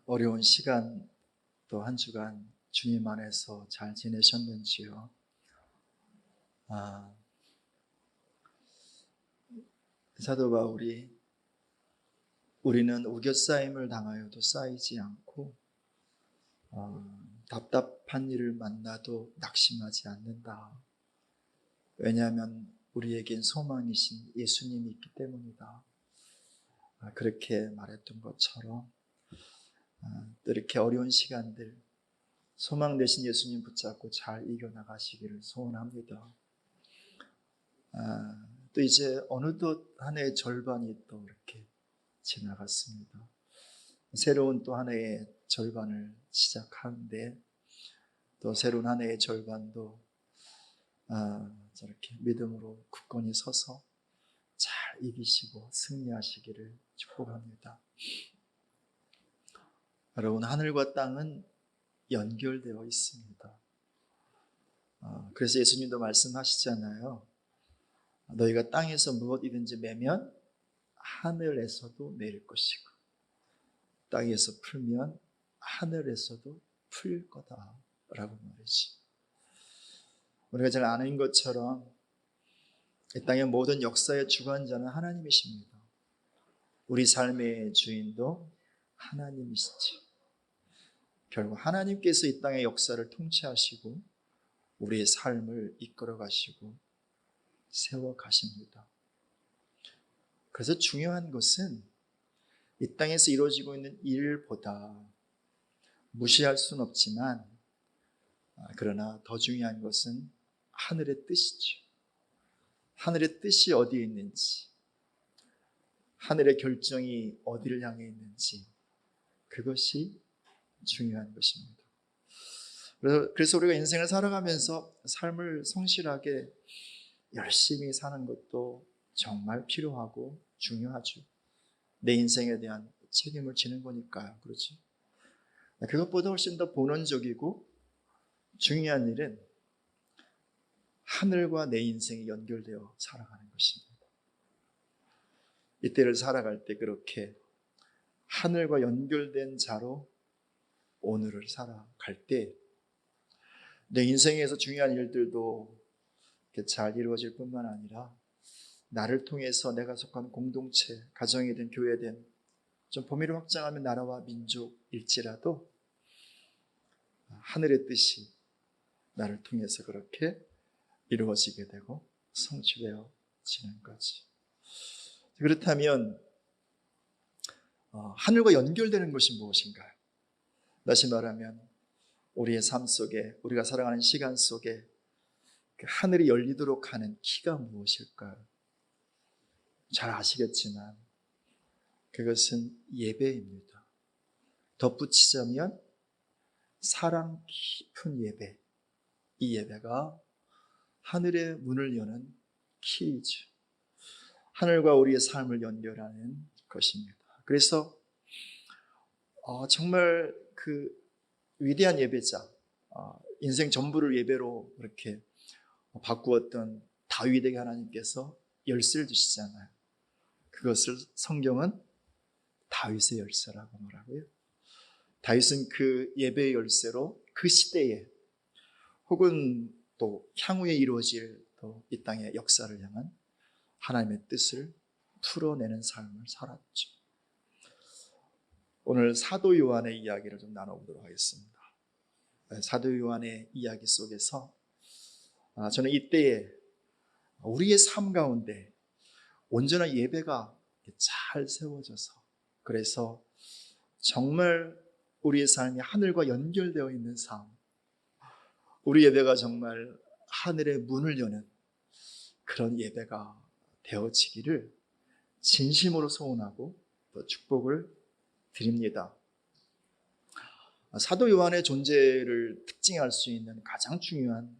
어려운 시간 또 한 주간 주님 안에서 잘 지내셨는지요? 아, 사도 바울이 우리는 우겨싸임을 당하여도 쌓이지 않고 답답한 일을 만나도 낙심하지 않는다. 왜냐하면 우리에겐 소망이신 예수님이 있기 때문이다. 그렇게 말했던 것처럼 또 이렇게 어려운 시간들 소망 되신 예수님 붙잡고 잘 이겨나가시기를 소원합니다. 또 이제 어느덧 한 해의 절반이 또 이렇게 지나갔습니다. 새로운 또 한 해의 절반을 시작하는데 또 새로운 한 해의 절반도 저렇게 믿음으로 굳건히 서서 잘 이기시고 승리하시기를 축복합니다. 여러분, 하늘과 땅은 연결되어 있습니다. 그래서 예수님도 말씀하시잖아요. 너희가 땅에서 무엇이든지 매면 하늘에서도 매일 것이고 땅에서 풀면 하늘에서도 풀릴 거다 라고 말이지. 우리가 잘 아는 것처럼 이 땅의 모든 역사의 주관자는 하나님이십니다. 우리 삶의 주인도 하나님이시지. 결국 하나님께서 이 땅의 역사를 통치하시고 우리의 삶을 이끌어 가시고 세워 가십니다. 그래서 중요한 것은 이 땅에서 이루어지고 있는 일보다 무시할 수는 없지만 그러나 더 중요한 것은 하늘의 뜻이죠. 하늘의 뜻이 어디에 있는지, 하늘의 결정이 어디를 향해 있는지, 그것이 중요한 것입니다. 그래서 우리가 인생을 살아가면서 삶을 성실하게 열심히 사는 것도 정말 필요하고 중요하죠. 내 인생에 대한 책임을 지는 거니까요. 그렇지? 그것보다 훨씬 더 본원적이고 중요한 일은 하늘과 내 인생이 연결되어 살아가는 것입니다. 이때를 살아갈 때 그렇게 하늘과 연결된 자로 오늘을 살아갈 때 내 인생에서 중요한 일들도 잘 이루어질 뿐만 아니라 나를 통해서 내가 속한 공동체, 가정이든 교회든 좀 범위를 확장하면 나라와 민족일지라도 하늘의 뜻이 나를 통해서 그렇게 이루어지게 되고 성취되어지는 거지. 그렇다면 하늘과 연결되는 것이 무엇인가요? 다시 말하면 우리의 삶 속에, 우리가 살아가는 시간 속에 그 하늘이 열리도록 하는 키가 무엇일까요? 잘 아시겠지만 그것은 예배입니다. 덧붙이자면 사랑 깊은 예배. 이 예배가 하늘의 문을 여는 키이죠. 하늘과 우리의 삶을 연결하는 것입니다. 그래서 정말 그 위대한 예배자, 인생 전부를 예배로 그렇게 바꾸었던 다윗에게 하나님께서 열쇠를 주시잖아요. 그것을 성경은 다윗의 열쇠라고 말하고요. 다윗은 그 예배의 열쇠로 그 시대에 혹은 또 향후에 이루어질 또 이 땅의 역사를 향한 하나님의 뜻을 풀어내는 삶을 살았죠. 오늘 사도 요한의 이야기를 좀 나눠보도록 하겠습니다. 사도 요한의 이야기 속에서 저는 이때에 우리의 삶 가운데 온전한 예배가 잘 세워져서 그래서 정말 우리의 삶이 하늘과 연결되어 있는 삶, 우리 예배가 정말 하늘의 문을 여는 그런 예배가 되어지기를 진심으로 소원하고 또 축복을 드립니다. 사도 요한의 존재를 특징할 수 있는 가장 중요한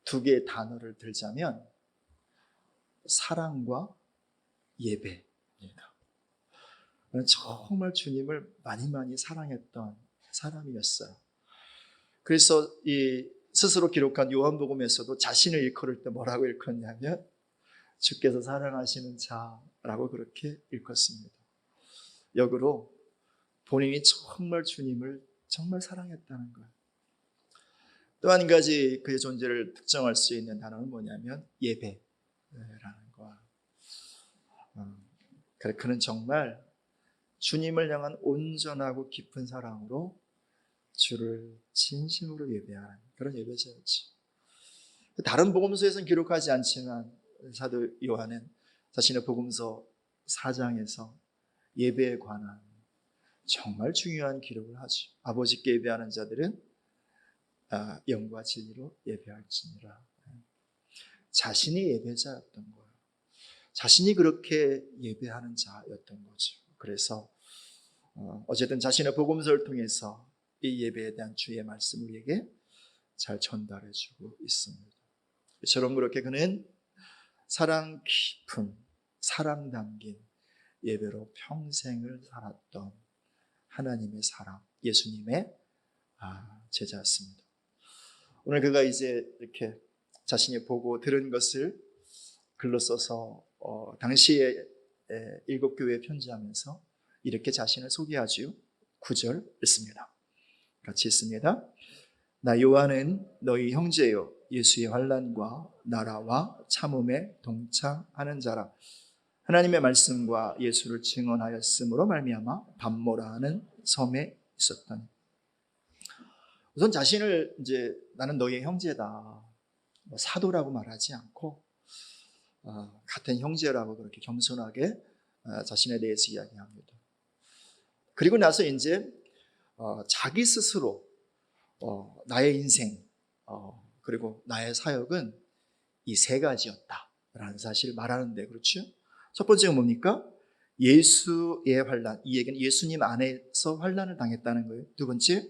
두 개의 단어를 들자면 사랑과 예배입니다. 정말 주님을 많이 사랑했던 사람이었어요. 그래서 이 스스로 기록한 요한복음에서도 자신을 일컬을 때 뭐라고 일컫냐면 주께서 사랑하시는 자라고 그렇게 일컫습니다. 역으로 본인이 정말 주님을 정말 사랑했다는 거예요. 또 한 가지 그의 존재를 특정할 수 있는 단어는 뭐냐면 예배라는 거야. 그는 정말 주님을 향한 온전하고 깊은 사랑으로 주를 진심으로 예배하는 그런 예배자였지. 다른 복음서에서는 기록하지 않지만 사도 요한은 자신의 복음서 4장에서 예배에 관한 정말 중요한 기록을 하죠. 아버지께 예배하는 자들은 영과 진리로 예배할지니라. 자신이 예배자였던 거예요. 자신이 그렇게 예배하는 자였던 거죠. 그래서 어쨌든 자신의 복음서를 통해서 이 예배에 대한 주의 말씀을 우리에게 잘 전달해주고 있습니다. 저런 그렇게 그는 사랑 깊은 사랑 담긴 예배로 평생을 살았던 하나님의 사람, 예수님의 제자였습니다. 오늘 그가 이제 이렇게 자신이 보고 들은 것을 글로 써서 당시에 7교회에 편지하면서 이렇게 자신을 소개하지요. 9절 읽습니다. 같이 읽습니다. 나 요한은 너희 형제요 예수의 환난과 나라와 참음에 동참하는 자라. 하나님의 말씀과 예수를 증언하였으므로 말미암아 밤모라 하는 섬에 있었더니. 우선 자신을 이제 나는 너희의 형제다, 사도라고 말하지 않고 같은 형제라고 그렇게 겸손하게 자신에 대해서 이야기합니다. 그리고 나서 이제 자기 스스로 나의 인생 그리고 나의 사역은 이 세 가지였다라는 사실을 말하는데, 그렇죠? 첫 번째가 뭡니까? 예수의 환난, 이 얘기는 예수님 안에서 환난을 당했다는 거예요. 두 번째,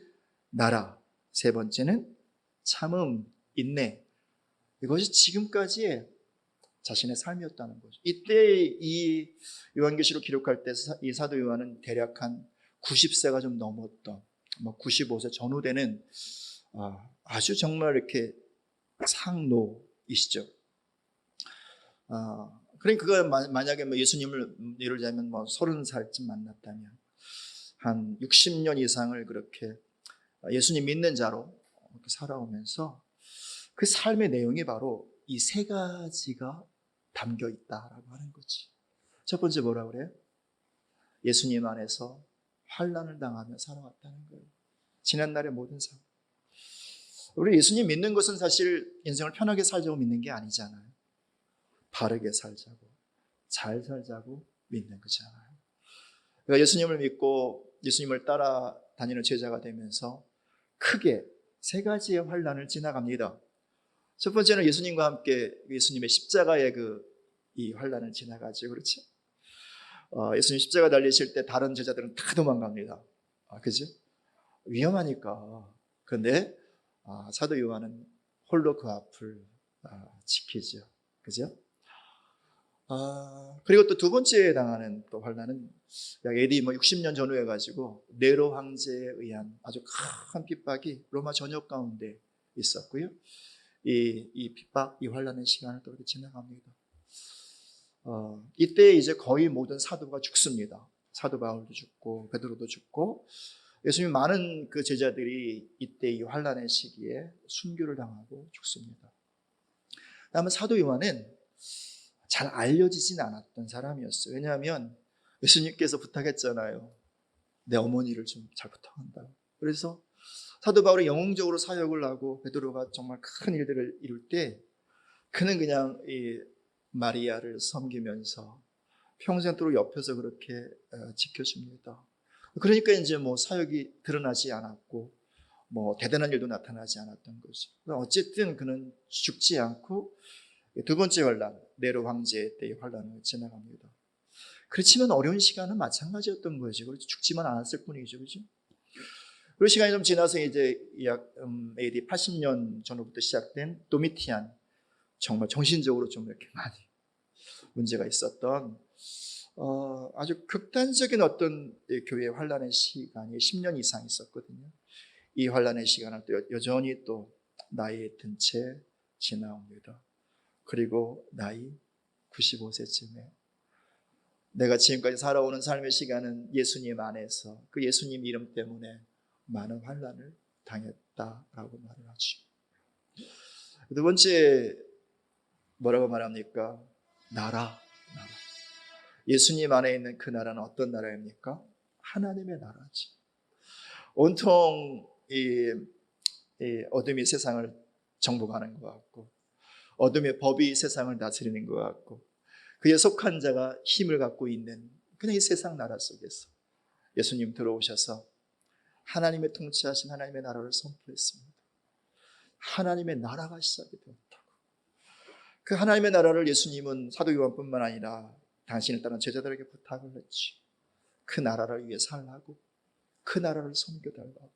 나라. 세 번째는 참음, 인내. 이것이 지금까지의 자신의 삶이었다는 거죠. 이때 이 요한계시록 기록할 때 이 사도 요한은 대략 한 90세가 좀 넘었던 95세 전후되는 아주 정말 이렇게 상노이시죠. 그러니까 그가 만약에 예수님을 예를 들자면 30살쯤 만났다면 한 60년 이상을 그렇게 예수님 믿는 자로 살아오면서 그 삶의 내용이 바로 이 세 가지가 담겨 있다라고 하는 거지. 첫 번째 뭐라고 그래요? 예수님 안에서 환난을 당하며 살아왔다는 거예요. 지난날의 모든 삶. 우리 예수님 믿는 것은 사실 인생을 편하게 살자고 믿는 게 아니잖아요. 바르게 살자고, 잘 살자고 믿는 거잖아요. 그러니까 예수님을 믿고 예수님을 따라다니는 제자가 되면서 크게 세 가지의 환난을 지나갑니다. 첫 번째는 예수님과 함께 예수님의 십자가의 이 환난을 지나가죠. 그렇죠? 예수님 십자가 달리실 때 다른 제자들은 다 도망갑니다. 그죠? 위험하니까. 그런데 사도 요한은 홀로 그 앞을 지키죠. 그죠? 그리고 또 두 번째 당하는 또 환난은 약 AD 60년 전후에 가지고 네로 황제에 의한 아주 큰 핍박이 로마 전역 가운데 있었고요. 이 핍박, 이 환난의 시간을 또 이렇게 지나갑니다. 이때 이제 거의 모든 사도가 죽습니다. 사도 바울도 죽고 베드로도 죽고 예수님 많은 그 제자들이 이때 이 환난의 시기에 순교를 당하고 죽습니다. 다음에 사도 요한은 잘 알려지진 않았던 사람이었어요. 왜냐하면 예수님께서 부탁했잖아요. 내 어머니를 좀 잘 부탁한다. 그래서 사도 바울이 영웅적으로 사역을 하고 베드로가 정말 큰 일들을 이룰 때 그는 그냥 이 마리아를 섬기면서 평생도록 옆에서 그렇게 지켜줍니다. 그러니까 이제 사역이 드러나지 않았고 대단한 일도 나타나지 않았던 거죠. 어쨌든 그는 죽지 않고 두 번째 환난, 네로 황제 때의 환난을 지나갑니다. 그렇지만 어려운 시간은 마찬가지였던 거죠. 그렇죠? 죽지만 않았을 뿐이죠. 그렇죠? 그리고 시간이 좀 지나서 이제 약 AD 80년 전후부터 시작된 도미티안, 정말 정신적으로 좀 이렇게 많이 문제가 있었던 아주 극단적인 어떤 교회의 환난의 시간이 10년 이상 있었거든요. 이 환난의 시간을 또 여전히 또 나이에 든 채 지나옵니다. 그리고 나이 95세쯤에 내가 지금까지 살아오는 삶의 시간은 예수님 안에서 그 예수님 이름 때문에 많은 환난을 당했다라고 말을 하죠. 두 번째 뭐라고 말합니까? 나라. 예수님 안에 있는 그 나라는 어떤 나라입니까? 하나님의 나라지. 온통 이 어둠이 세상을 정복하는 것 같고, 어둠의 법이 세상을 다스리는 것 같고, 그에 속한 자가 힘을 갖고 있는 그냥 이 세상 나라 속에서 예수님 들어오셔서 하나님의 통치하신 하나님의 나라를 선포했습니다. 하나님의 나라가 시작이 되었다고. 그 하나님의 나라를 예수님은 사도 요한뿐만 아니라 당신을 따른 제자들에게 부탁을 했지. 그 나라를 위해 살라고, 그 나라를 섬겨달라고,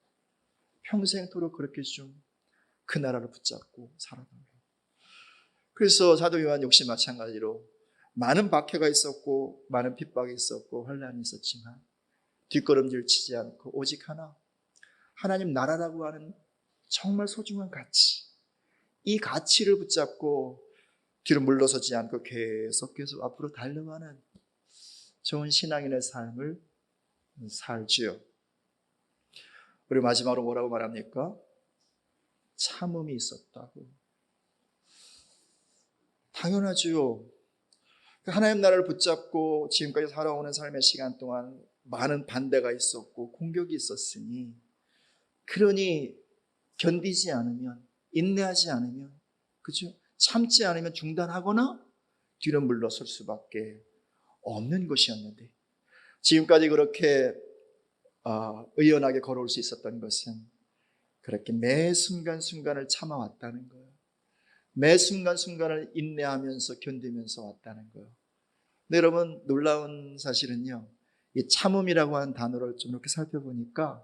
평생토록 그렇게 좀 그 나라를 붙잡고 살아달라고. 그래서 사도 요한 역시 마찬가지로 많은 박해가 있었고 많은 핍박이 있었고 환난이 있었지만 뒷걸음질 치지 않고 오직 하나, 하나님 나라라고 하는 정말 소중한 가치, 이 가치를 붙잡고 뒤로 물러서지 않고 계속 앞으로 달려가는 좋은 신앙인의 삶을 살지요. 그리고 마지막으로 뭐라고 말합니까? 참음이 있었다고. 당연하지요. 하나님 나라를 붙잡고 지금까지 살아오는 삶의 시간 동안 많은 반대가 있었고 공격이 있었으니, 그러니 견디지 않으면, 인내하지 않으면, 그죠? 참지 않으면 중단하거나 뒤로 물러설 수밖에 없는 것이었는데, 지금까지 그렇게 의연하게 걸어올 수 있었던 것은 그렇게 매 순간순간을 참아왔다는 거예요. 매 순간순간을 인내하면서 견디면서 왔다는 거예요. 근데 여러분, 놀라운 사실은요, 이 참음이라고 하는 단어를 좀 이렇게 살펴보니까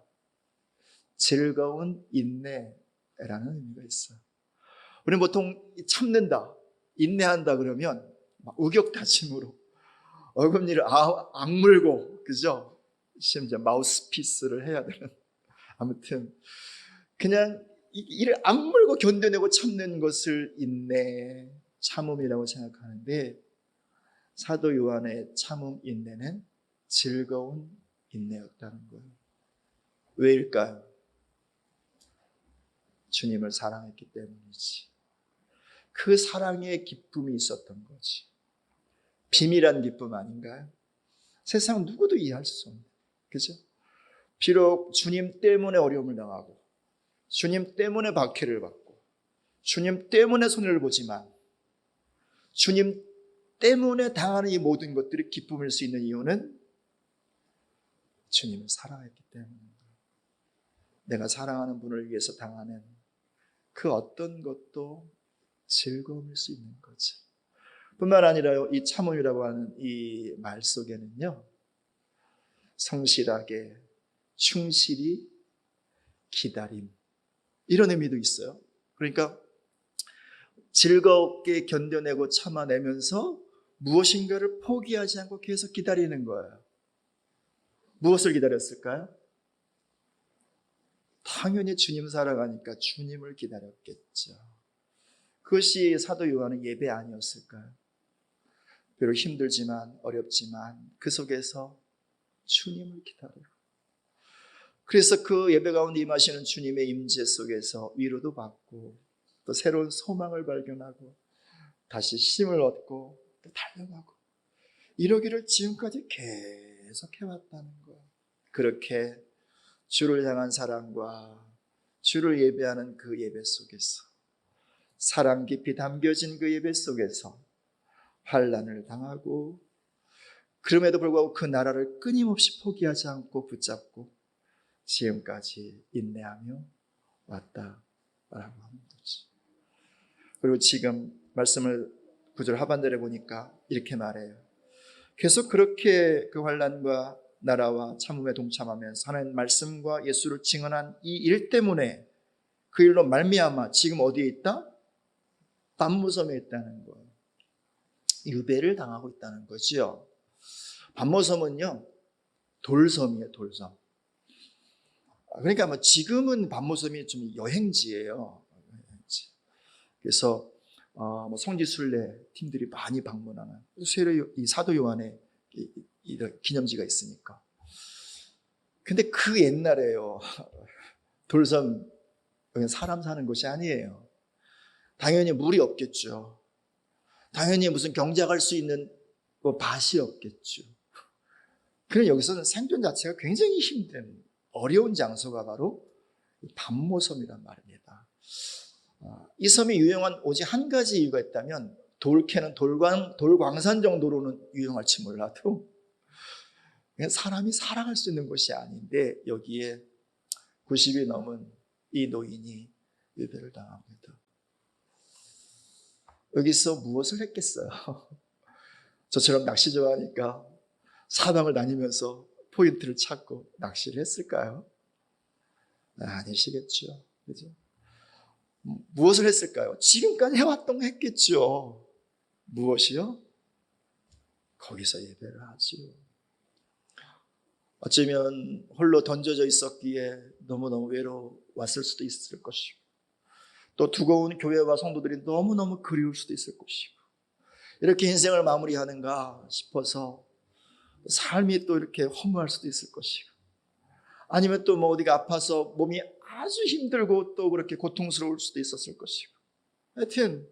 즐거운 인내라는 의미가 있어요. 우리는 보통 참는다, 인내한다 그러면 막 우격다짐으로 어금니를 악물고, 그죠? 심지어 마우스피스를 해야 되는, 아무튼 그냥 이를 악물고 견뎌내고 참는 것을 인내, 참음이라고 생각하는데, 사도 요한의 참음, 인내는 즐거운 인내였다는 거예요. 왜일까요? 주님을 사랑했기 때문이지. 그 사랑의 기쁨이 있었던 거지. 비밀한 기쁨 아닌가요? 세상 누구도 이해할 수 없는, 그죠? 비록 주님 때문에 어려움을 당하고 주님 때문에 박해를 받고 주님 때문에 손해를 보지만 주님 때문에 당하는 이 모든 것들이 기쁨일 수 있는 이유는 주님을 사랑했기 때문입니다. 내가 사랑하는 분을 위해서 당하는 그 어떤 것도 즐거움일 수 있는 거죠. 뿐만 아니라 이 참음이라고 하는 이 말 속에는요, 성실하게, 충실히, 기다림, 이런 의미도 있어요. 그러니까 즐겁게 견뎌내고 참아내면서 무엇인가를 포기하지 않고 계속 기다리는 거예요. 무엇을 기다렸을까요? 당연히 주님 사랑하니까 주님을 기다렸겠죠. 그것이 사도 요한의 예배 아니었을까요? 비록 힘들지만 어렵지만 그 속에서 주님을 기다려요. 그래서 그 예배 가운데 임하시는 주님의 임재 속에서 위로도 받고 또 새로운 소망을 발견하고 다시 힘을 얻고 또 달려가고 이러기를 지금까지 계속 해왔다는 거예요. 그렇게 주를 향한 사랑과 주를 예배하는 그 예배 속에서, 사랑 깊이 담겨진 그 예배 속에서 환난을 당하고, 그럼에도 불구하고 그 나라를 끊임없이 포기하지 않고 붙잡고 지금까지 인내하며 왔다라고 하는 거지. 그리고 지금 말씀을 구절 하반절에 보니까 이렇게 말해요. 계속 그렇게 그 환난과 나라와 참음에 동참하면서 하나님 말씀과 예수를 증언한 이 일 때문에, 그 일로 말미암아 지금 어디에 있다? 밤무섬에 있다는 거예요. 유배를 당하고 있다는 거죠. 밤무섬은요, 돌섬이에요, 돌섬. 그러니까 뭐 지금은 밤무섬이 좀 여행지예요. 그래서 뭐 성지순례 팀들이 많이 방문하는, 이 사도 요한의 이런 기념지가 있으니까. 근데 그 옛날에요, 돌섬, 여기 사람 사는 곳이 아니에요. 당연히 물이 없겠죠. 당연히 무슨 경작할 수 있는 뭐 밭이 없겠죠. 그럼 여기서는 생존 자체가 굉장히 힘든 어려운 장소가 바로 반모섬이란 말입니다. 이 섬이 유용한 오직 한 가지 이유가 있다면 돌 캐는 돌광산 정도로는 유용할지 몰라도 사람이 살아갈 수 있는 곳이 아닌데 여기에 90이 넘은 이 노인이 유배를 당합니다. 여기서 무엇을 했겠어요? 저처럼 낚시 좋아하니까 사방을 다니면서 포인트를 찾고 낚시를 했을까요? 아니시겠죠. 그죠? 무엇을 했을까요? 지금까지 해왔던 거 했겠죠. 무엇이요? 거기서 예배를 하지요. 어쩌면 홀로 던져져 있었기에 너무너무 외로웠을 수도 있을 것이고, 또 두고 온 교회와 성도들이 너무너무 그리울 수도 있을 것이고, 이렇게 인생을 마무리하는가 싶어서 삶이 또 이렇게 허무할 수도 있을 것이고, 아니면 또 뭐 어디가 아파서 몸이 아주 힘들고 또 그렇게 고통스러울 수도 있었을 것이고, 하여튼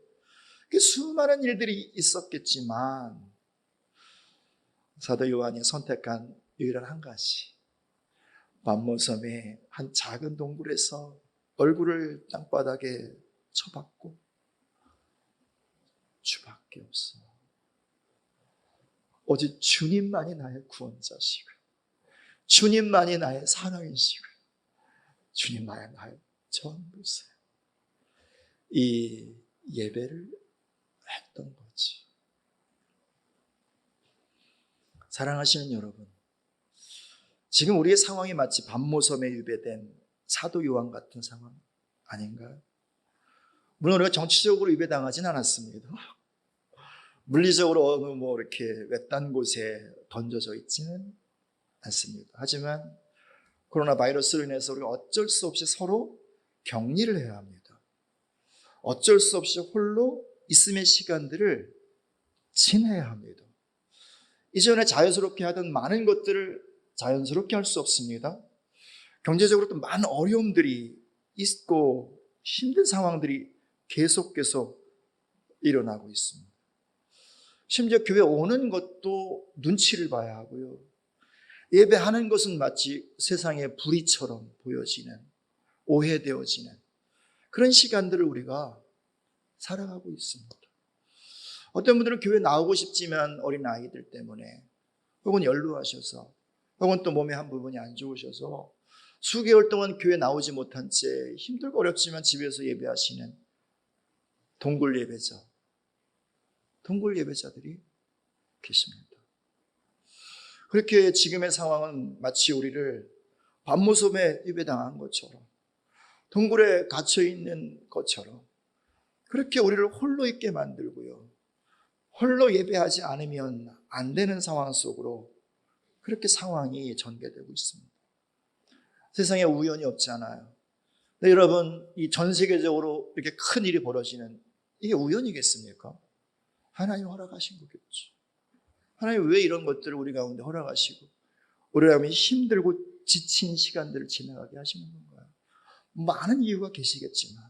수많은 일들이 있었겠지만 사도 요한이 선택한 유일한 한 가지, 반모섬의 한 작은 동굴에서 얼굴을 땅바닥에 쳐박고 주밖에 없어, 오직 주님만이 나의 구원자시고 주님만이 나의 사랑이시고 주님만이 나의 전부세요. 이 예배를 했던 거지. 사랑하시는 여러분, 지금 우리의 상황이 마치 반모섬에 유배된 사도 요한 같은 상황 아닌가요? 물론 우리가 정치적으로 유배당하진 않았습니다. 물리적으로 어느 뭐 이렇게 외딴 곳에 던져져 있지는 않습니다. 하지만 코로나 바이러스로 인해서 우리가 어쩔 수 없이 서로 격리를 해야 합니다. 어쩔 수 없이 홀로 있음의 시간들을 지내야 합니다. 이전에 자연스럽게 하던 많은 것들을 자연스럽게 할 수 없습니다. 경제적으로 또 많은 어려움들이 있고 힘든 상황들이 계속 일어나고 있습니다. 심지어 교회 오는 것도 눈치를 봐야 하고요. 예배하는 것은 마치 세상의 불의처럼 보여지는, 오해되어지는 그런 시간들을 우리가 살아가고 있습니다. 어떤 분들은 교회 나오고 싶지만 어린 아이들 때문에, 혹은 연루하셔서, 혹은 또 몸의 한 부분이 안 좋으셔서 수개월 동안 교회 나오지 못한 채 힘들고 어렵지만 집에서 예배하시는 동굴 예배자들이 계십니다. 그렇게 지금의 상황은 마치 우리를 반모섬에 유배당한 것처럼, 동굴에 갇혀있는 것처럼 그렇게 우리를 홀로 있게 만들고요, 홀로 예배하지 않으면 안 되는 상황 속으로 그렇게 상황이 전개되고 있습니다. 세상에 우연이 없잖아요. 근데 여러분, 이 전 세계적으로 이렇게 큰 일이 벌어지는 이게 우연이겠습니까? 하나님 허락하신 거겠죠. 하나님 왜 이런 것들을 우리 가운데 허락하시고 우리가 힘들고 지친 시간들을 지나가게 하시는 건가요? 많은 이유가 계시겠지만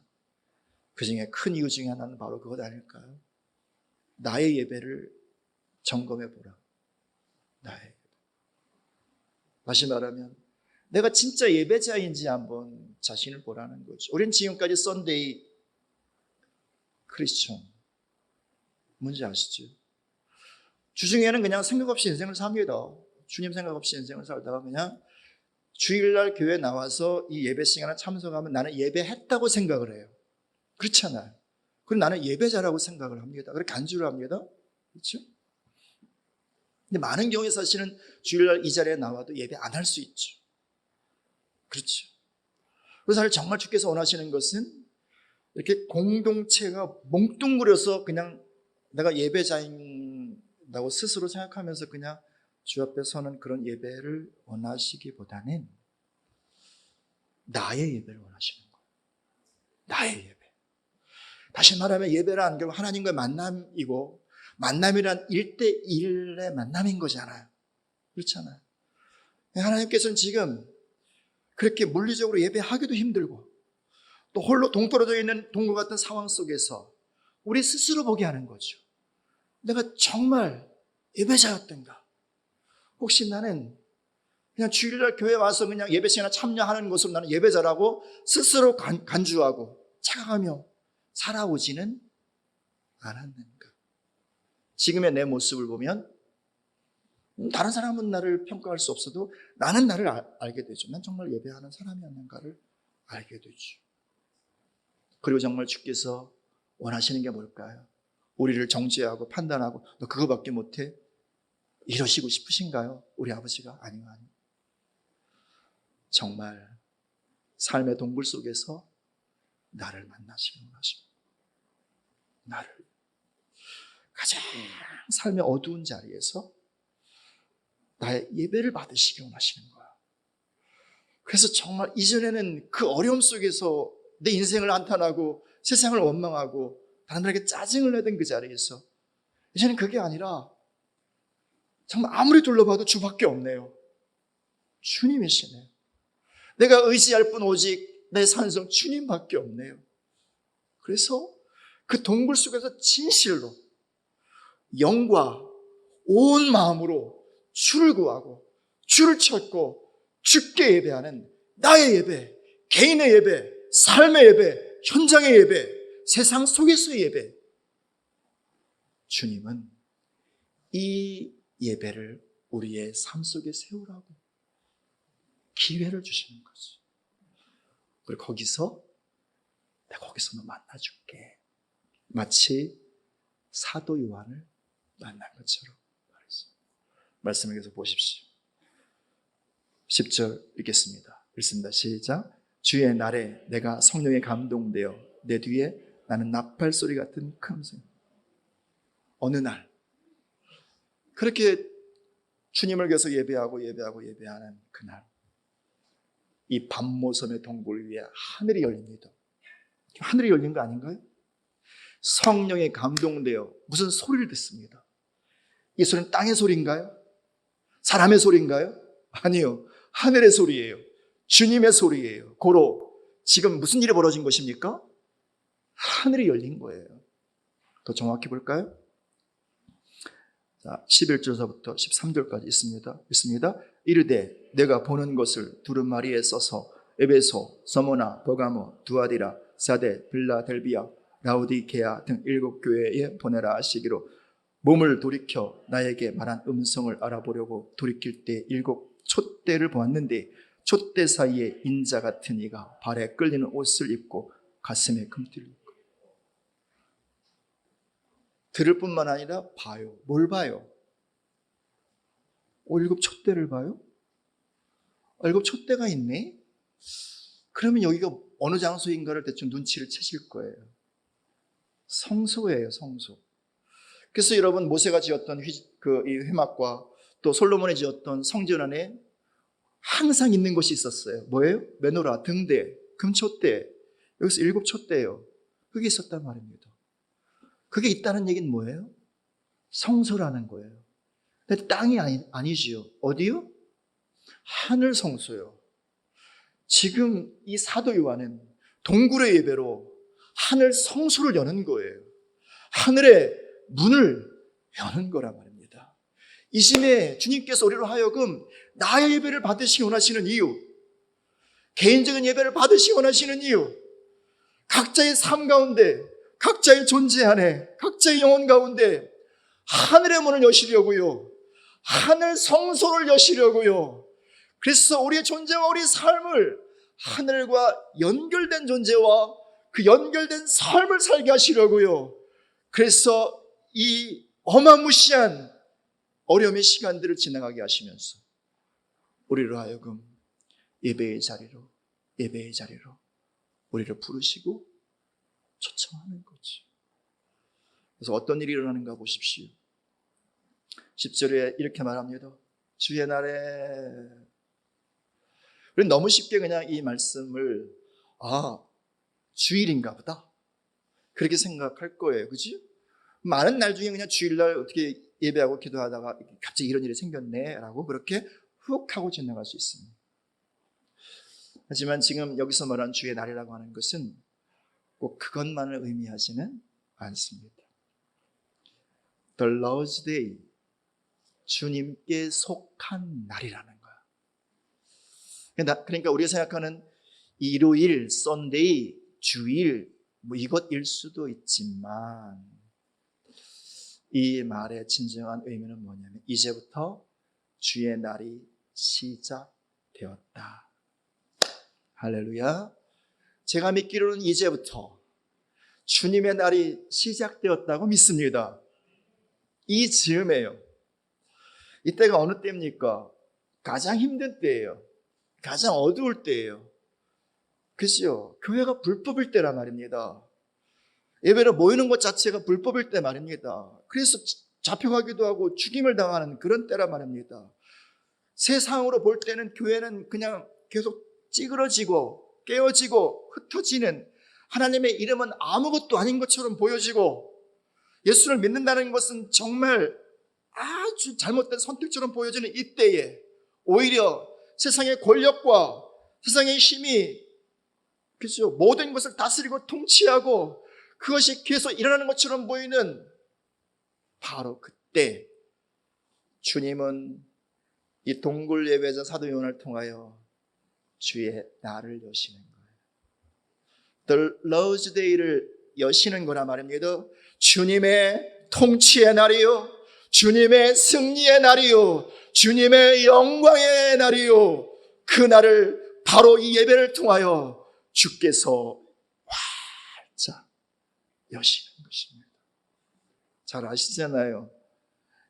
그 중에 큰 이유 중에 하나는 바로 그것 아닐까요? 나의 예배를 점검해 보라. 나의 예배. 다시 말하면 내가 진짜 예배자인지 한번 자신을 보라는 거죠. 우리는 지금까지 썬데이 크리스천, 뭔지 아시죠? 주중에는 그냥 생각 없이 인생을 삽니다. 주님 생각 없이 인생을 살다가 그냥 주일날 교회 나와서 이 예배 시간에 참석하면 나는 예배했다고 생각을 해요. 그렇잖아요. 그럼 나는 예배자라고 생각을 합니다. 그렇게 간주를 합니다. 그렇죠? 근데 많은 경우에 사실은 주일날 이 자리에 나와도 예배 안 할 수 있죠. 그렇죠. 그래서 정말 주께서 원하시는 것은 이렇게 공동체가 몽뚱그려서 그냥 내가 예배자인다고 스스로 생각하면서 그냥 주 앞에 서는 그런 예배를 원하시기보다는 나의 예배를 원하시는 거예요. 나의 예배. 다시 말하면 예배란 결국 하나님과의 만남이고 만남이란 1대1의 만남인 거잖아요. 그렇잖아요. 하나님께서는 지금 그렇게 물리적으로 예배하기도 힘들고 또 홀로 동떨어져 있는 동굴 같은 상황 속에서 우리 스스로 보게 하는 거죠. 내가 정말 예배자였던가? 혹시 나는 그냥 주일날 교회 와서 그냥 예배 시간에 참여하는 것으로 나는 예배자라고 스스로 간주하고 착각하며 살아오지는 않았는가? 지금의 내 모습을 보면 다른 사람은 나를 평가할 수 없어도 나는 나를 알게 되죠. 난 정말 예배하는 사람이었는가를 알게 되죠. 그리고 정말 주께서 원하시는 게 뭘까요? 우리를 정죄하고 판단하고 너 그거밖에 못해? 이러시고 싶으신가요? 우리 아버지가? 아니요. 정말 삶의 동굴 속에서 나를 만나시기 원하십니다. 나를 가장 삶의 어두운 자리에서 나의 예배를 받으시기 원하시는 거야. 그래서 정말 이전에는 그 어려움 속에서 내 인생을 한탄하고 세상을 원망하고 사람들에게 짜증을 내던 그 자리에서 이제는 그게 아니라 정말 아무리 둘러봐도 주밖에 없네요. 주님이시네요. 내가 의지할 뿐 오직 내 산성 주님밖에 없네요. 그래서 그 동굴 속에서 진실로 영과 온 마음으로 주를 구하고 주를 찾고 주께 예배하는 나의 예배, 개인의 예배, 삶의 예배, 현장의 예배, 세상 속에서의 예배. 주님은 이 예배를 우리의 삶 속에 세우라고 기회를 주시는 거지. 그리고 거기서 내가 거기서 너 만나줄게. 마치 사도 요한을 만난 것처럼 말했어요. 말씀을 계속 보십시오. 10절 읽겠습니다. 읽습니다. 시작. 주의 날에 내가 성령에 감동되어 내 뒤에 나는 나팔 소리 같은 큰 소리. 어느 날 그렇게 주님을 계속 예배하는 그날 이 밤모섬의 동굴 위에 하늘이 열립니다. 하늘이 열린 거 아닌가요? 성령에 감동되어 무슨 소리를 듣습니다. 이 소리는 땅의 소리인가요? 사람의 소리인가요? 아니요. 하늘의 소리예요. 주님의 소리예요. 고로 지금 무슨 일이 벌어진 것입니까? 하늘이 열린 거예요. 더 정확히 볼까요? 자, 11절서부터 13절까지 있습니다. 이르되 내가 보는 것을 두루마리에 써서 에베소, 서모나, 버가모, 두아디라, 사데, 빌라델비아, 라우디게아 등 7교회에 보내라 하시기로 몸을 돌이켜 나에게 말한 음성을 알아보려고 돌이킬 때 7 촛대를 보았는데 촛대 사이에 인자 같은 이가 발에 끌리는 옷을 입고 가슴에 금띠를 입고 들을 뿐만 아니라 봐요. 뭘 봐요? 7 촛대를 봐요? 7 촛대가 있네? 그러면 여기가 어느 장소인가를 대충 눈치를 채실 거예요. 성소예요, 성소. 그래서 여러분 모세가 지었던 이 회막과 또 솔로몬이 지었던 성전 안에 항상 있는 것이 있었어요. 뭐예요? 메노라, 등대, 금촛대. 여기서 7 촛대예요. 그게 있었단 말입니다. 그게 있다는 얘기는 뭐예요? 성소라는 거예요. 근데 땅이 아니지요. 어디요? 하늘 성소요. 지금 이 사도 요한은 동굴의 예배로 하늘 성소를 여는 거예요. 하늘의 문을 여는 거란 말입니다. 이 시에 주님께서 우리로 하여금 나의 예배를 받으시기 원하시는 이유, 개인적인 예배를 받으시기 원하시는 이유, 각자의 삶 가운데, 각자의 존재 안에, 각자의 영혼 가운데 하늘의 문을 여시려고요. 하늘 성소를 여시려고요. 그래서 우리의 존재와 우리의 삶을 하늘과 연결된 존재와 그 연결된 삶을 살게 하시려고요. 그래서 이 어마무시한 어려움의 시간들을 지나가게 하시면서 우리로 하여금 예배의 자리로 우리를 부르시고 초청하는 거지. 그래서 어떤 일이 일어나는가 보십시오. 10절에 이렇게 말합니다. 주의 날에. 우리는 너무 쉽게 그냥 이 말씀을 주일인가 보다 그렇게 생각할 거예요. 그치? 많은 날 중에 그냥 주일날 어떻게 예배하고 기도하다가 갑자기 이런 일이 생겼네 라고 그렇게 훅 하고 지나갈 수 있습니다. 하지만 지금 여기서 말하는 주의 날이라고 하는 것은 꼭 그것만을 의미하지는 않습니다. The Lord's Day, 주님께 속한 날이라는 거야. 그러니까 우리가 생각하는 일요일, 썬데이, 주일 뭐 이것일 수도 있지만 이 말의 진정한 의미는 뭐냐면 이제부터 주의 날이 시작되었다. 할렐루야. 제가 믿기로는 이제부터 주님의 날이 시작되었다고 믿습니다. 이 즈음에요. 이때가 어느 때입니까? 가장 힘든 때예요. 가장 어두울 때예요. 그죠? 교회가 불법일 때란 말입니다. 예배로 모이는 것 자체가 불법일 때 말입니다. 그래서 잡혀가기도 하고 죽임을 당하는 그런 때란 말입니다. 세상으로 볼 때는 교회는 그냥 계속 찌그러지고 깨어지고 흩어지는, 하나님의 이름은 아무것도 아닌 것처럼 보여지고 예수를 믿는다는 것은 정말 아주 잘못된 선택처럼 보여지는 이때에 오히려 세상의 권력과 세상의 힘이, 그렇죠, 모든 것을 다스리고 통치하고 그것이 계속 일어나는 것처럼 보이는 바로 그때 주님은 이 동굴 예배자 사도 요한을 통하여 주의 날을 여시는 거예요. The Lord's Day를 여시는 거란 말입니다. 주님의 통치의 날이요, 주님의 승리의 날이요, 주님의 영광의 날이요, 그 날을 바로 이 예배를 통하여 주께서 활짝 여시는 것입니다. 잘 아시잖아요.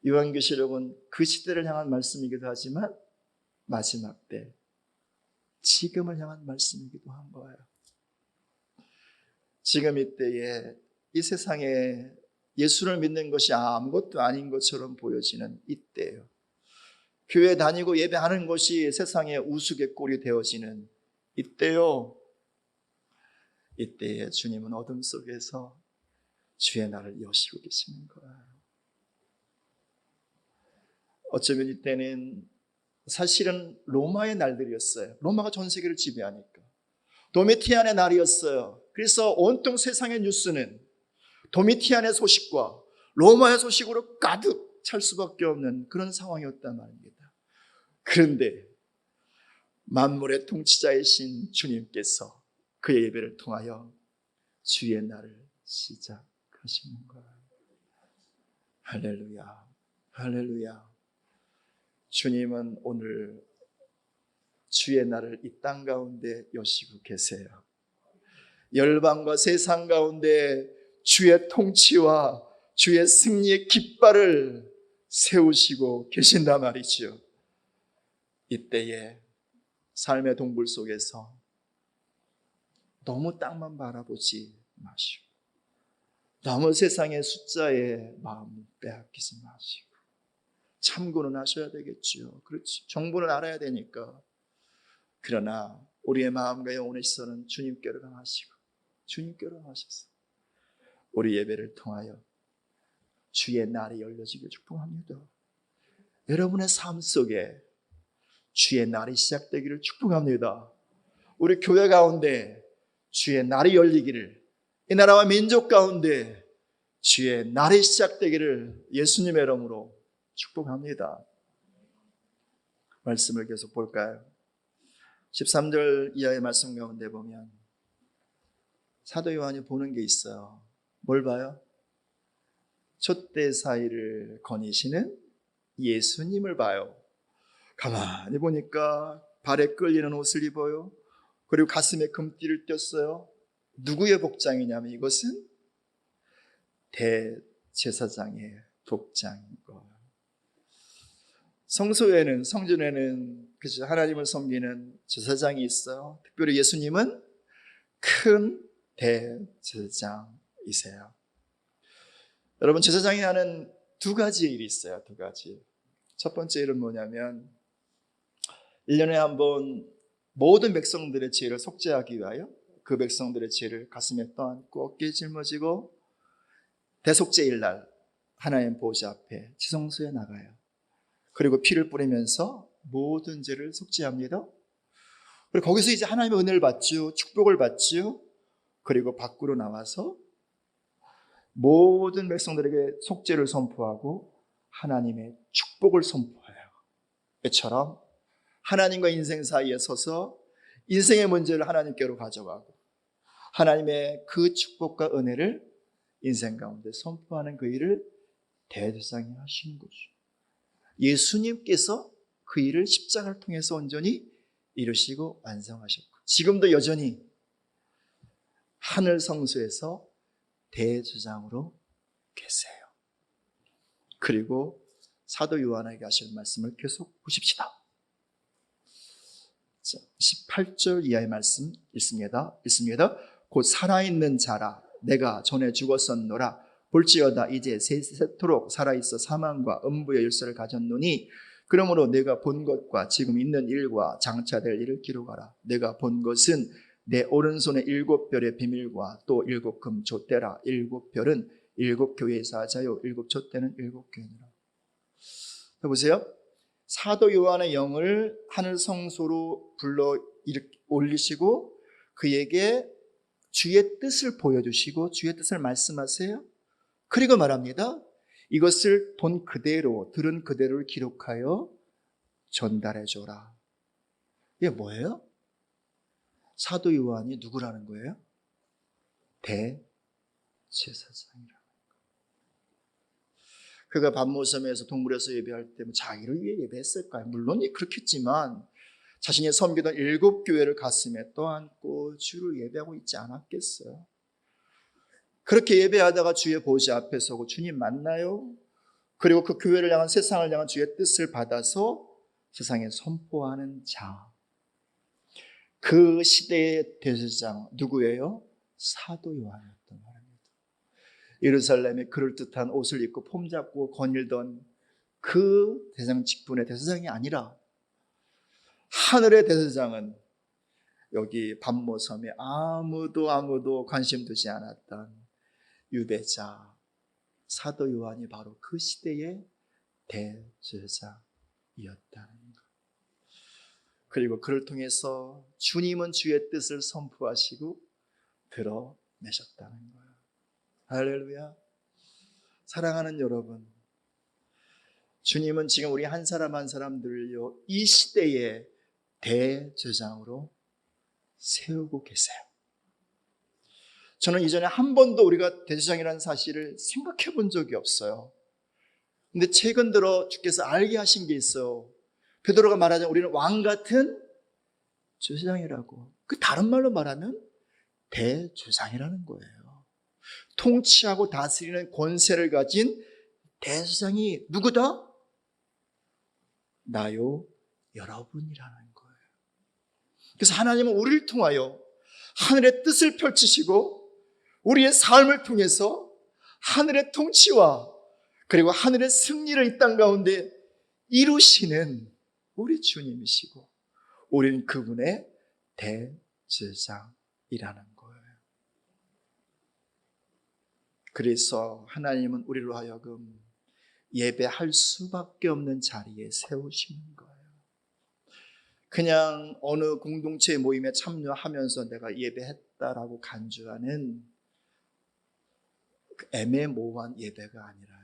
요한계시록은 그 시대를 향한 말씀이기도 하지만 마지막 때 지금을 향한 말씀이기도 한 거예요. 지금 이때에 이 세상에 예수를 믿는 것이 아무것도 아닌 것처럼 보여지는 이때예요. 교회 다니고 예배하는 것이 세상의 우스갯꼴이 되어지는 이때요. 이때에 주님은 어둠 속에서 주의 날을 여시고 계시는 거예요. 어쩌면 이때는 사실은 로마의 날들이었어요. 로마가 전 세계를 지배하니까. 도미티안의 날이었어요. 그래서 온통 세상의 뉴스는 도미티안의 소식과 로마의 소식으로 가득 찰 수밖에 없는 그런 상황이었단 말입니다. 그런데 만물의 통치자이신 주님께서 그의 예배를 통하여 주의 날을 시작하시는 거예요. 할렐루야, 할렐루야. 주님은 오늘 주의 날을 이 땅 가운데 여시고 계세요. 열방과 세상 가운데 주의 통치와 주의 승리의 깃발을 세우시고 계신단 말이죠. 이때에 삶의 동굴 속에서 너무 땅만 바라보지 마시고, 너무 세상의 숫자에 마음을 빼앗기지 마시고, 참고는 하셔야 되겠죠. 그렇지. 정보는 알아야 되니까. 그러나 우리의 마음과 영혼의 시선은 주님께로 향하시고 주님께로 하셔서 우리 예배를 통하여 주의 날이 열려지길 축복합니다. 여러분의 삶 속에 주의 날이 시작되기를 축복합니다. 우리 교회 가운데 주의 날이 열리기를, 이 나라와 민족 가운데 주의 날이 시작되기를 예수님의 이름으로 축복합니다. 말씀을 계속 볼까요? 13절 이하의 말씀 가운데 보면 사도 요한이 보는 게 있어요. 뭘 봐요? 촛대 사이를 거니시는 예수님을 봐요. 가만히 보니까 발에 끌리는 옷을 입어요. 그리고 가슴에 금띠를 꼈어요. 누구의 복장이냐면 이것은 대제사장의 복장인 거예요. 성소에는, 성전에는 그죠, 하나님을 섬기는 제사장이 있어요. 특별히 예수님은 큰 대제사장이세요. 여러분, 제사장이 하는 두 가지 일이 있어요. 두 가지. 첫 번째 일은 뭐냐면 1년에 한 번 모든 백성들의 죄를 속죄하기 위하여 그 백성들의 죄를 가슴에 떠안고 어깨에 짊어지고 대속죄일 날 하나님 보좌 앞에 지성소에 나가요. 그리고 피를 뿌리면서 모든 죄를 속죄합니다. 그리고 거기서 이제 하나님의 은혜를 받죠. 축복을 받죠. 그리고 밖으로 나와서 모든 백성들에게 속죄를 선포하고 하나님의 축복을 선포해요. 이처럼 하나님과 인생 사이에 서서 인생의 문제를 하나님께로 가져가고 하나님의 그 축복과 은혜를 인생 가운데 선포하는 그 일을 대제사장이 하시는 거죠. 예수님께서 그 일을 십자가를 통해서 온전히 이루시고 완성하셨고 지금도 여전히 하늘 성소에서 대제사장으로 계세요. 그리고 사도 요한에게 하실 말씀을 계속 보십시다. 18절 이하의 말씀 읽습니다. 곧 살아있는 자라 내가 전에 죽었었노라 볼지어다 이제 세세토록 살아있어 사망과 음부의 열쇠를 가졌노니 그러므로 내가 본 것과 지금 있는 일과 장차될 일을 기록하라. 내가 본 것은 내 오른손의 7별의 비밀과 또 7금 촛대라. 7별은 7교회의 사자요 7촛대는 7교회니라. 보세요. 사도 요한의 영을 하늘 성소로 불러 올리시고 그에게 주의 뜻을 보여주시고 주의 뜻을 말씀하세요. 그리고 말합니다. 이것을 본 그대로 들은 그대로를 기록하여 전달해줘라. 이게 뭐예요? 사도 요한이 누구라는 거예요? 대제사장이라는 거예요. 그가 밤모섬에서 동굴에서 예배할 때 자기를 위해 예배했을까요? 물론 그렇겠지만 자신이 섬기던 7교회를 가슴에 떠안고 주를 예배하고 있지 않았겠어요? 그렇게 예배하다가 주의 보좌 앞에 서고 주님 만나요. 그리고 그 교회를 향한 세상을 향한 주의 뜻을 받아서 세상에 선포하는 자. 그 시대의 대제사장 누구예요? 사도 요한이었던 말입니다. 예루살렘에 그럴듯한 옷을 입고 폼잡고 거닐던 그 대제사장 직분의 대제사장이 아니라 하늘의 대제사장은 여기 밤모섬에 아무도 관심 두지 않았던 유배자 사도 요한이 바로 그 시대의 대제사장이었다는 것. 그리고 그를 통해서 주님은 주의 뜻을 선포하시고 드러내셨다는 거예요. 할렐루야. 사랑하는 여러분, 주님은 지금 우리 한 사람 한 사람들을요 이 시대의 대제사장으로 세우고 계세요. 저는 이전에 한 번도 우리가 대제사장이라는 사실을 생각해 본 적이 없어요. 근데 최근 들어 주께서 알게 하신 게 있어요. 베드로가 말하자면 우리는 왕 같은 제사장이라고. 그 다른 말로 말하면 대제사장이라는 거예요. 통치하고 다스리는 권세를 가진 대제사장이 누구다? 나요, 여러분이라는 거예요. 그래서 하나님은 우리를 통하여 하늘의 뜻을 펼치시고 우리의 삶을 통해서 하늘의 통치와 그리고 하늘의 승리를 이 땅 가운데 이루시는 우리 주님이시고 우리는 그분의 대제사장이라는 거예요. 그래서 하나님은 우리로 하여금 예배할 수밖에 없는 자리에 세우시는 거예요. 그냥 어느 공동체 모임에 참여하면서 내가 예배했다라고 간주하는 그 애매모호한 예배가 아니라요.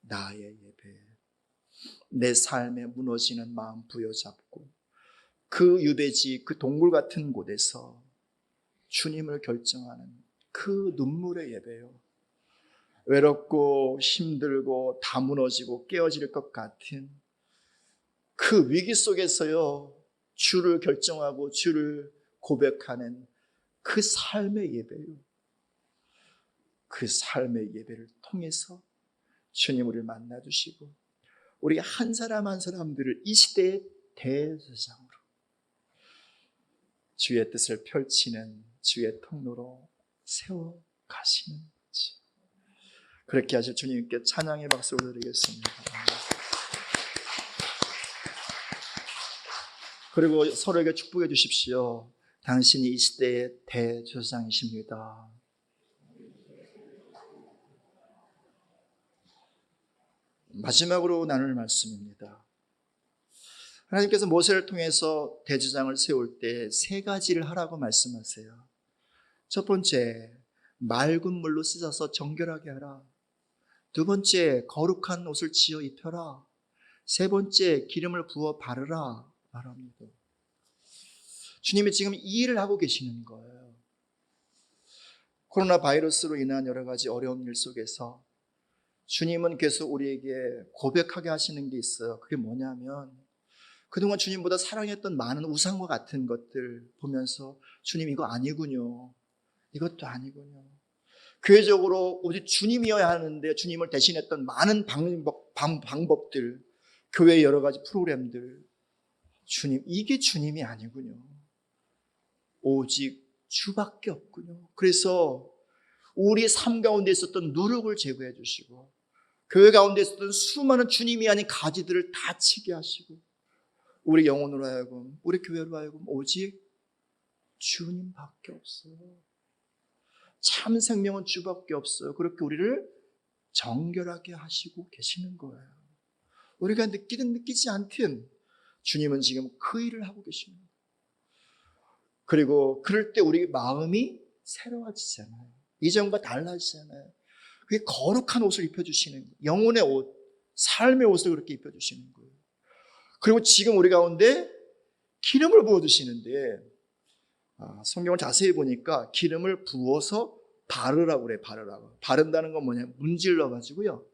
나의 예배, 내 삶에 무너지는 마음 부여잡고 그 유배지, 그 동굴 같은 곳에서 주님을 결정하는 그 눈물의 예배요. 외롭고 힘들고 다 무너지고 깨어질 것 같은 그 위기 속에서요 주를 결정하고 주를 고백하는 그 삶의 예배요. 그 삶의 예배를 통해서 주님 우리를 만나주시고 우리 한 사람 한 사람들을 이 시대의 대제사장으로 주의 뜻을 펼치는 주의 통로로 세워가시는 거지. 그렇게 하실 주님께 찬양의 박수를 드리겠습니다. 그리고 서로에게 축복해 주십시오. 당신이 이 시대의 대제사장이십니다. 마지막으로 나눌 말씀입니다. 하나님께서 모세를 통해서 대제사장을 세울 때 세 가지를 하라고 말씀하세요. 첫 번째, 맑은 물로 씻어서 정결하게 하라. 두 번째, 거룩한 옷을 지어 입혀라. 세 번째, 기름을 부어 바르라 말합니다. 주님이 지금 이 일을 하고 계시는 거예요. 코로나 바이러스로 인한 여러 가지 어려운 일 속에서 주님은 계속 우리에게 고백하게 하시는 게 있어요. 그게 뭐냐면 그동안 주님보다 사랑했던 많은 우상과 같은 것들 보면서 주님 이거 아니군요. 이것도 아니군요. 교회적으로 오직 주님이어야 하는데 주님을 대신했던 많은 방법들, 교회의 여러 가지 프로그램들, 주님, 이게 주님이 아니군요. 오직 주밖에 없군요. 그래서 우리 삶 가운데 있었던 누룩을 제거해 주시고 교회 가운데 있었던 수많은 주님이 아닌 가지들을 다 치게 하시고 우리 영혼으로 하여금, 우리 교회로 하여금 오직 주님밖에 없어요. 참 생명은 주밖에 없어요. 그렇게 우리를 정결하게 하시고 계시는 거예요. 우리가 느끼든 느끼지 않든 주님은 지금 그 일을 하고 계십니다. 그리고 그럴 때 우리 마음이 새로워지잖아요. 이전과 달라지잖아요. 그게 거룩한 옷을 입혀주시는 거예요. 영혼의 옷, 삶의 옷을 그렇게 입혀주시는 거예요. 그리고 지금 우리 가운데 기름을 부어주시는데 성경을 자세히 보니까 기름을 부어서 바르라고 그래요. 바르라고. 바른다는 건 뭐냐, 문질러 가지고요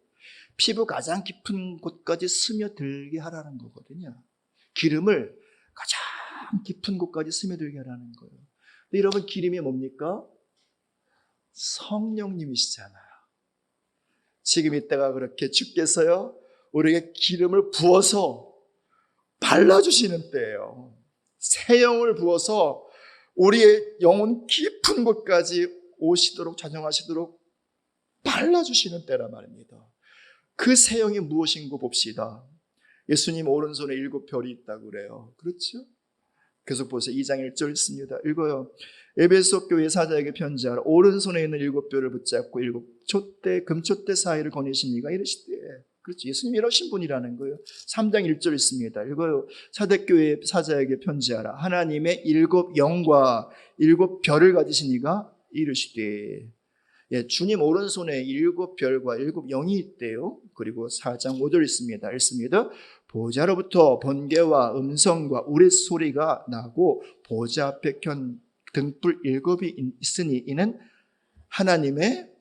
피부 가장 깊은 곳까지 스며들게 하라는 거거든요. 기름을 가장 깊은 곳까지 스며들게 하라는 거예요. 근데 여러분, 기름이 뭡니까? 성령님이시잖아요. 지금 이때가 그렇게 주께서요 우리에게 기름을 부어서 발라주시는 때예요. 새 영을 부어서 우리의 영혼 깊은 곳까지 오시도록, 좌정하시도록 발라주시는 때란 말입니다. 그 새 영이 무엇인고 봅시다. 예수님 오른손에 7별이 있다고 그래요. 그렇죠? 계속 보세요. 2장 1절 있습니다. 읽어요. 에베소 교회 사자에게 편지하라. 오른손에 있는 7별을 붙잡고 7촛대 금촛대 사이를 거니신 이가 이르시되. 그렇죠. 예수님이 이러신 분이라는 거예요. 3장 1절 있습니다. 읽어요. 사대교회 사자에게 편지하라. 하나님의 7영과 7별을 가지신 이가 이르시되. 예, 주님 오른손에 7별과 7영이 있대요. 그리고 4장 5절 있습니다. 읽습니다. 보좌로부터 번개와 음성과 우레소리가 나고 보좌 앞에 켠 등불 7이 있으니 이는 하나님의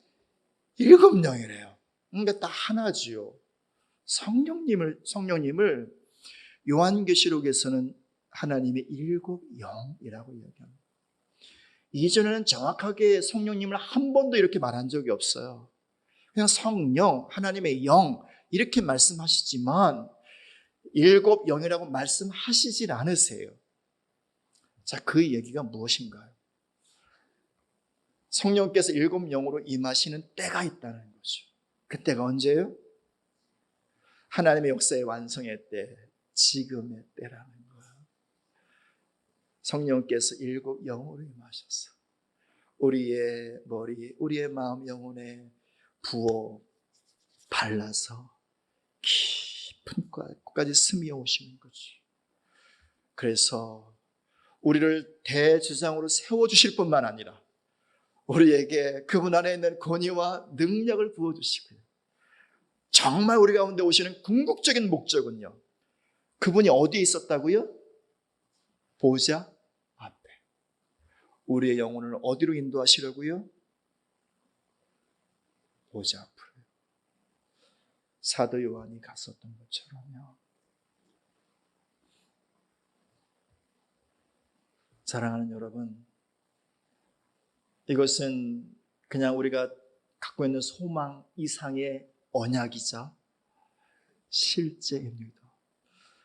7영이래요. 그러니까 다 하나지요. 성령님을 요한계시록에서는 하나님의 7영이라고 이야기합니다. 이전에는 정확하게 성령님을 한 번도 이렇게 말한 적이 없어요. 그냥 성령, 하나님의 영 이렇게 말씀하시지만 7영이라고 말씀하시질 않으세요. 자, 그 얘기가 무엇인가요? 성령께서 7영으로 임하시는 때가 있다는 거죠. 그 때가 언제예요? 하나님의 역사의 완성의 때, 지금의 때라는 거예요. 성령께서 7영으로 임하셔서 우리의 머리, 우리의 마음, 영혼에 부어 발라서 깊은 곳까지 스며 오시는 거지. 그래서 우리를 대제사장으로 세워주실 뿐만 아니라 우리에게 그분 안에 있는 권위와 능력을 부어주시고요. 정말 우리 가운데 오시는 궁극적인 목적은요, 그분이 어디에 있었다고요? 보좌 앞에. 우리의 영혼을 어디로 인도하시려고요? 보좌 앞으로. 사도 요한이 갔었던 것처럼요. 사랑하는 여러분, 이것은 그냥 우리가 갖고 있는 소망 이상의 언약이자 실제입니다.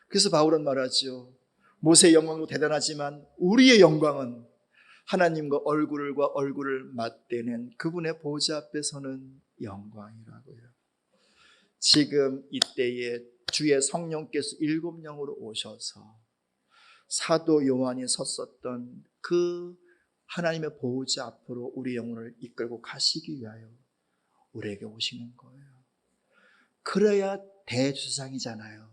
그래서 바울은 말하죠. 모세의 영광도 대단하지만 우리의 영광은 하나님과 얼굴과 얼굴을 맞대는 그분의 보좌 앞에 서는 영광이라고요. 지금 이때에 주의 성령께서 7영으로 오셔서 사도 요한이 섰었던 그 하나님의 보호자 앞으로 우리 영혼을 이끌고 가시기 위하여 우리에게 오시는 거예요. 그래야 대주장이잖아요.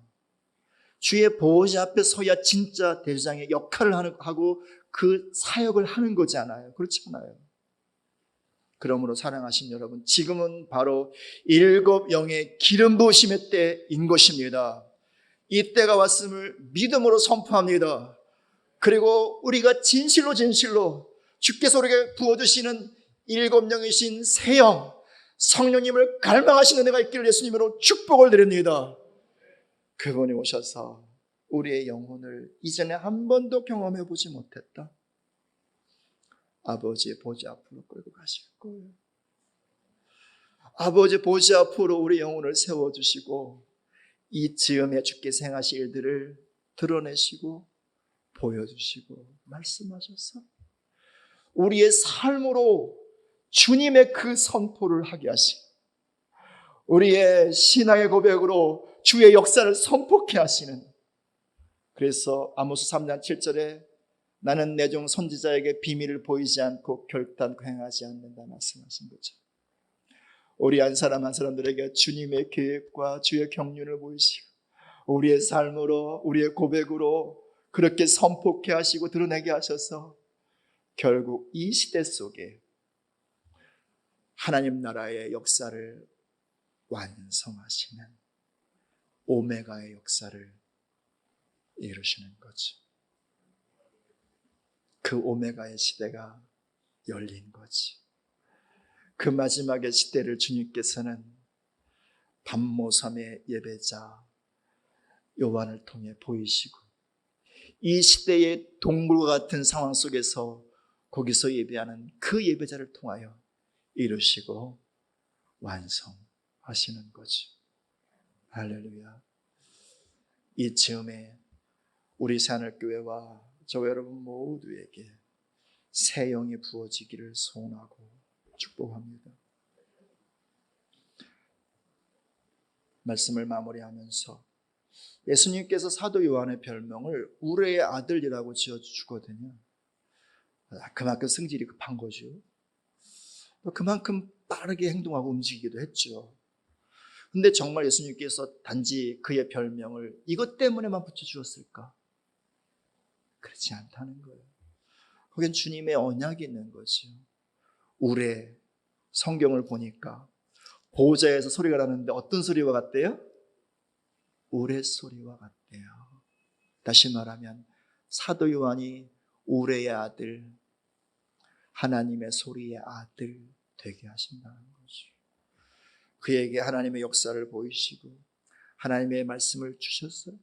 주의 보호자 앞에 서야 진짜 대주장의 역할을 하고 그 사역을 하는 거잖아요. 그렇지 않아요? 그러므로 사랑하신 여러분, 지금은 바로 7 영의 기름 부으심의 때인 것입니다. 이 때가 왔음을 믿음으로 선포합니다. 그리고 우리가 진실로 주께서 우리에게 부어주시는 7 영이신 새 영, 성령님을 갈망하시는 은혜가 있기를 예수님으로 축복을 드립니다. 그분이 오셔서 우리의 영혼을 이전에 한 번도 경험해 보지 못했다 아버지의 보좌 앞으로 끌고 가실 거예요. 아버지 보좌 앞으로 우리 영혼을 세워주시고 이 즈음에 주께서 행하실 일들을 드러내시고 보여주시고 말씀하셔서 우리의 삶으로 주님의 그 선포를 하게 하시고 우리의 신앙의 고백으로 주의 역사를 선포케 하시는, 그래서 아모스 3장 7절에 나는 내 종 선지자에게 비밀을 보이지 않고 결단코 행하지 않는다 말씀하신 거죠. 우리 한 사람 한 사람들에게 주님의 계획과 주의 경륜을 보이시고 우리의 삶으로 우리의 고백으로 그렇게 선포케 하시고 드러내게 하셔서 결국 이 시대 속에 하나님 나라의 역사를 완성하시는 오메가의 역사를 이루시는 거죠. 그 오메가의 시대가 열린 거지. 그 마지막의 시대를 주님께서는 밤모섬의 예배자 요한을 통해 보이시고 이 시대의 동물과 같은 상황 속에서 거기서 예배하는 그 예배자를 통하여 이루시고 완성하시는 거죠. 할렐루야. 이 즈음에 우리 새하늘교회와 저와 여러분 모두에게 새 영이 부어지기를 소원하고 축복합니다. 말씀을 마무리하면서 예수님께서 사도 요한의 별명을 우레의 아들이라고 지어주거든요. 그만큼 성질이 급한 거죠. 그만큼 빠르게 행동하고 움직이기도 했죠. 근데 정말 예수님께서 단지 그의 별명을 이것 때문에만 붙여주었을까? 그렇지 않다는 거예요. 거긴 주님의 언약이 있는 거죠. 우레, 성경을 보니까 보호자에서 소리가 나는데 어떤 소리와 같대요? 우레소리와 같대요. 다시 말하면 사도 요한이 우레의 아들, 하나님의 소리의 아들 되게 하신다는 거죠. 그에게 하나님의 역사를 보이시고 하나님의 말씀을 주셨어요.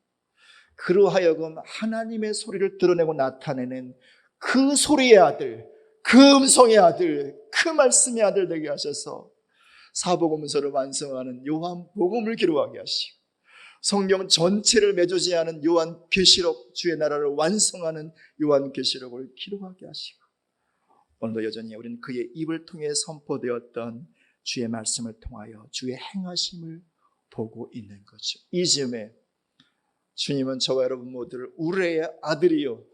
그로 하여금 하나님의 소리를 드러내고 나타내는 그 소리의 아들, 그 음성의 아들, 그 말씀의 아들 되게 하셔서 사복음서를 완성하는 요한복음을 기록하게 하시고 성경 전체를 매조지하는 요한계시록, 주의 나라를 완성하는 요한계시록을 기록하게 하시고 오늘도 여전히 우리는 그의 입을 통해 선포되었던 주의 말씀을 통하여 주의 행하심을 보고 있는 거죠. 이 즈음에 주님은 저와 여러분 모두를 우레의 아들이요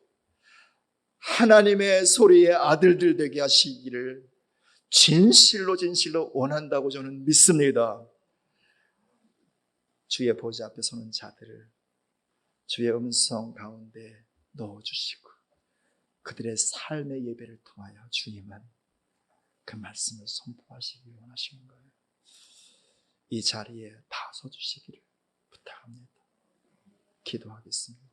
하나님의 소리의 아들들 되게 하시기를 진실로 원한다고 저는 믿습니다. 주의 보좌 앞에 서는 자들을 주의 음성 가운데 넣어주시고 그들의 삶의 예배를 통하여 주님은 그 말씀을 선포하시기 원하시는 거예요. 이 자리에 다 서주시기를 부탁합니다. 기도하겠습니다.